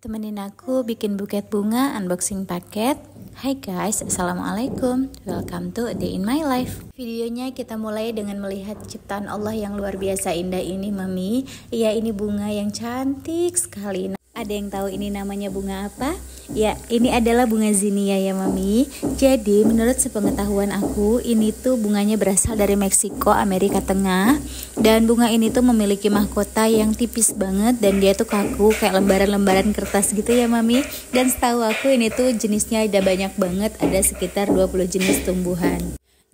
Temenin aku bikin buket bunga unboxing paket. Hai guys, assalamualaikum. Welcome to a day in my life. Videonya kita mulai dengan melihat ciptaan Allah yang luar biasa indah ini, Mami. Iya, ini bunga yang cantik sekali. Ada yang tahu ini namanya bunga apa? Ya, ini adalah bunga zinnia ya, Mami. Jadi menurut sepengetahuan aku, ini tuh bunganya berasal dari Meksiko, Amerika Tengah. Dan bunga ini tuh memiliki mahkota yang tipis banget dan dia tuh kaku kayak lembaran-lembaran kertas gitu ya, Mami. Dan setahu aku ini tuh jenisnya ada banyak banget, ada sekitar 20 jenis tumbuhan.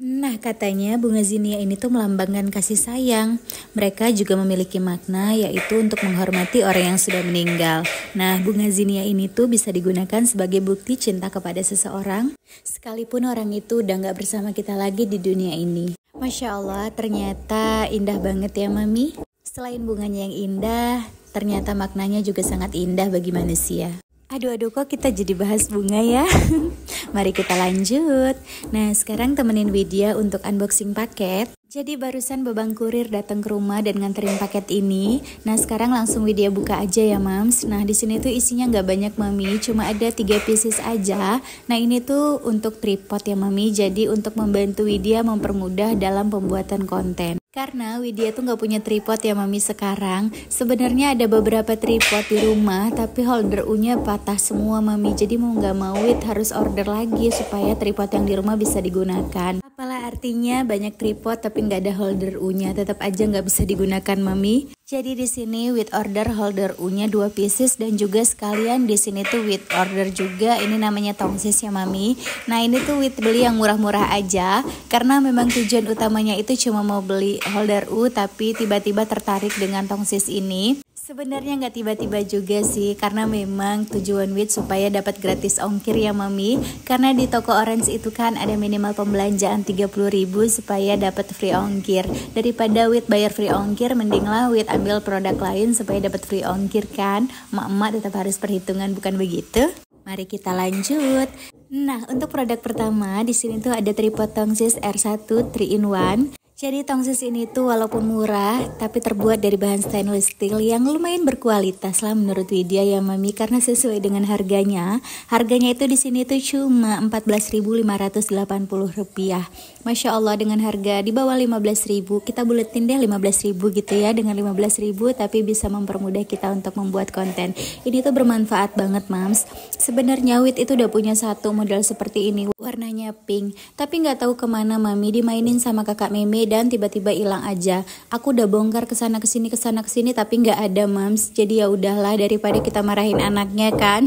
Nah, katanya bunga zinnia ini tuh melambangkan kasih sayang. Mereka juga memiliki makna, yaitu untuk menghormati orang yang sudah meninggal. Nah, bunga zinnia ini tuh bisa digunakan sebagai bukti cinta kepada seseorang, sekalipun orang itu udah gak bersama kita lagi di dunia ini. Masya Allah, ternyata indah banget ya, Mami. Selain bunganya yang indah, ternyata maknanya juga sangat indah bagi manusia. Aduh, kok kita jadi bahas bunga ya? Mari kita lanjut. Nah, sekarang temenin Widya untuk unboxing paket. Jadi barusan babang kurir datang ke rumah dan nganterin paket ini. Nah, sekarang langsung Widya buka aja ya, Mams. Nah, di sini tuh isinya nggak banyak, Mami. Cuma ada 3 pieces aja. Nah, ini tuh untuk tripod ya, Mami. Jadi untuk membantu Widya mempermudah dalam pembuatan konten. Karena Widya tuh nggak punya tripod ya, Mami, sekarang. Sebenarnya ada beberapa tripod di rumah, tapi holder U-nya patah semua, Mami. Jadi mau nggak mau Wid harus order lagi supaya tripod yang di rumah bisa digunakan. Apalah artinya banyak tripod tapi nggak ada holder U-nya, tetap aja nggak bisa digunakan, Mami. Jadi di sini Wid order holder U-nya 2 pieces dan juga sekalian di sini tuh Wid order juga ini namanya tongsis ya, Mami. Nah, ini tuh Wid beli yang murah-murah aja karena memang tujuan utamanya itu cuma mau beli holder U, tapi tiba-tiba tertarik dengan tongsis ini. Sebenarnya nggak tiba-tiba juga sih, karena memang tujuan Wid supaya dapat gratis ongkir ya, Mami. Karena di toko Orange itu kan ada minimal pembelanjaan 30.000 supaya dapat free ongkir. Daripada Wid bayar free ongkir, mendinglah Wid ambil produk lain supaya dapat free ongkir kan. Emak-emak tetap harus perhitungan, bukan begitu? Mari kita lanjut. Nah, untuk produk pertama di sini tuh ada tripod tongsis R1 3-in-1. Jadi tongsis ini tuh walaupun murah, tapi terbuat dari bahan stainless steel yang lumayan berkualitas lah menurut Widya ya, Mami, karena sesuai dengan harganya. Harganya itu di sini tuh cuma Rp14.580. Masya Allah, dengan harga di bawah 15.000, kita buletin deh 15.000 gitu ya. Dengan 15.000 tapi bisa mempermudah kita untuk membuat konten. Ini tuh bermanfaat banget, Mams. Sebenarnya Wid itu udah punya satu model seperti ini, warnanya pink. Tapi nggak tahu kemana, Mami, dimainin sama kakak Meme dan tiba-tiba hilang aja. Aku udah bongkar kesana kesini tapi nggak ada, Mams. Jadi ya udahlah, daripada kita marahin anaknya kan.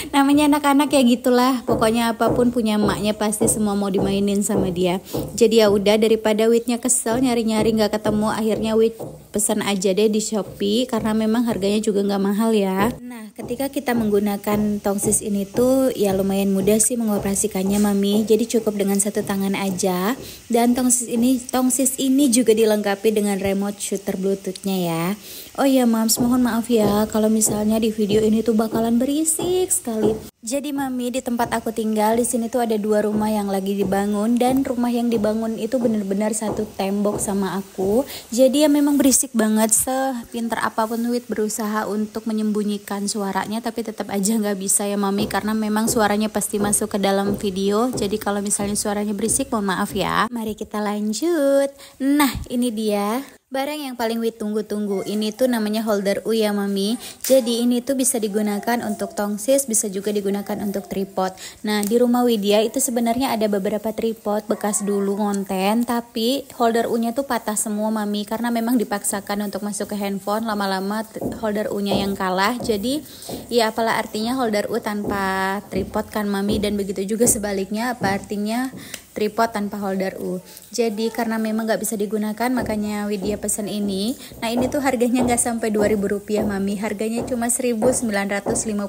Namanya anak-anak ya gitulah, pokoknya apapun punya emaknya pasti semua mau dimainin sama dia. Jadi ya udah, daripada Widnya kesel nyari-nyari nggak ketemu, akhirnya Wid pesan aja deh di Shopee karena memang harganya juga nggak mahal ya. Nah, ketika kita menggunakan tongsis ini tuh ya lumayan mudah sih mengoperasikannya, Mami. Jadi cukup dengan satu tangan aja. Dan tongsis ini juga dilengkapi dengan remote shooter Bluetooth-nya ya. Oh iya, Mams, mohon maaf ya kalau misalnya di video ini tuh bakalan berisik sekali. Jadi Mami, di tempat aku tinggal di sini tuh ada 2 rumah yang lagi dibangun, dan rumah yang dibangun itu benar-benar satu tembok sama aku. Jadi ya memang berisik banget. Sepintar apapun Wid berusaha untuk menyembunyikan suaranya, tapi tetap aja nggak bisa ya, Mami, karena memang suaranya pasti masuk ke dalam video. Jadi kalau misalnya suaranya berisik, mohon maaf ya. Mari kita lanjut. Nah, ini dia barang yang paling Wid tunggu-tunggu. Ini tuh namanya holder U ya, Mami. Jadi ini tuh bisa digunakan untuk tongsis, bisa juga digunakan untuk tripod. Nah, di rumah Widya itu sebenarnya ada beberapa tripod bekas dulu konten, tapi holder U-nya tuh patah semua, Mami, karena memang dipaksakan untuk masuk ke handphone. Lama-lama holder U-nya yang kalah. Jadi ya apalah artinya holder U tanpa tripod kan, Mami, dan begitu juga sebaliknya, apa artinya tripod tanpa holder U. Jadi karena memang nggak bisa digunakan, makanya Widya pesan ini. Nah, ini tuh harganya nggak sampai Rp2.000, Mami. Harganya cuma Rp1.950.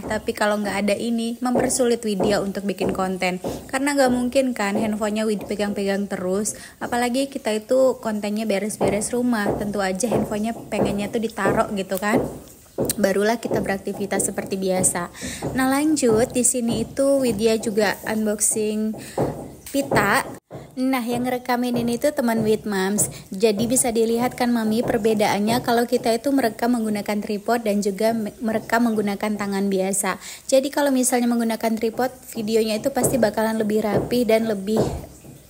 Tapi kalau nggak ada ini, mempersulit Widya untuk bikin konten. Karena nggak mungkin kan handphonenya Widya pegang-pegang terus. Apalagi kita itu kontennya beres-beres rumah. Tentu aja handphonenya pengennya tuh ditaruh gitu kan. Barulah kita beraktivitas seperti biasa. Nah, lanjut di sini itu Widya juga unboxing pita. Nah, yang ngerekamin ini tuh teman with moms. Jadi bisa dilihat kan mami perbedaannya kalau kita itu merekam menggunakan tripod dan juga merekam menggunakan tangan biasa. Jadi kalau misalnya menggunakan tripod, videonya itu pasti bakalan lebih rapi dan lebih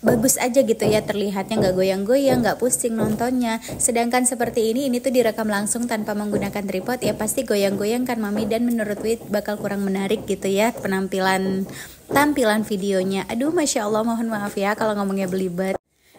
bagus aja gitu ya, terlihatnya nggak goyang-goyang, nggak pusing nontonnya. Sedangkan seperti ini tuh direkam langsung tanpa menggunakan tripod, ya pasti goyang-goyang kan mami, dan menurut Wit bakal kurang menarik gitu ya tampilan videonya. Aduh, masya Allah, mohon maaf ya kalau ngomongnya belibet.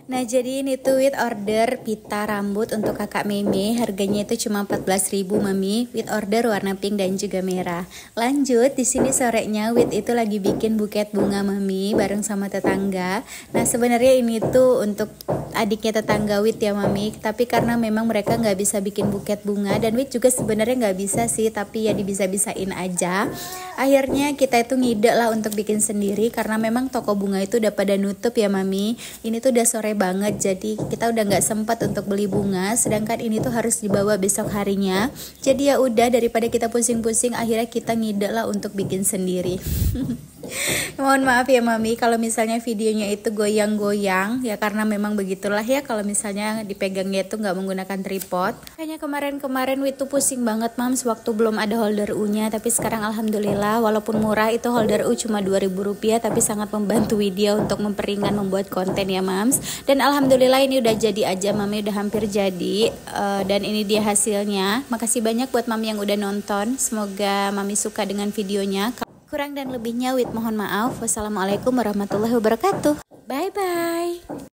Nah, jadi ini tuh Wit order pita rambut untuk kakak Meme. Harganya itu cuma 14.000 mami. Wit order warna pink dan juga merah. Lanjut, di sini sorenya Wit itu lagi bikin buket bunga mami bareng sama tetangga. Nah, sebenarnya ini tuh untuk adiknya tetangga Wit ya mami. Tapi karena memang mereka nggak bisa bikin buket bunga, dan Wit juga sebenarnya nggak bisa sih, tapi ya dibisa-bisain aja. Akhirnya kita itu ngide lah untuk bikin sendiri karena memang toko bunga itu udah pada nutup ya mami. Ini tuh udah sore banget, jadi kita udah nggak sempat untuk beli bunga, sedangkan ini tuh harus dibawa besok harinya. Jadi ya udah, daripada kita pusing-pusing, akhirnya kita ngide lah untuk bikin sendiri. Mohon maaf ya mami kalau misalnya videonya itu goyang-goyang, ya karena memang begitulah ya kalau misalnya dipegangnya itu nggak menggunakan tripod. Kayaknya kemarin itu pusing banget mams waktu belum ada holder U-nya, tapi sekarang alhamdulillah walaupun murah, itu holder U cuma 2.000 rupiah, tapi sangat membantu video untuk memperingan membuat konten ya mams. Dan alhamdulillah ini udah jadi aja mami, udah hampir jadi. Dan ini dia hasilnya. Makasih banyak buat mami yang udah nonton, semoga mami suka dengan videonya. Kurang dan lebihnya Wit mohon maaf. Wassalamualaikum warahmatullahi wabarakatuh. Bye bye.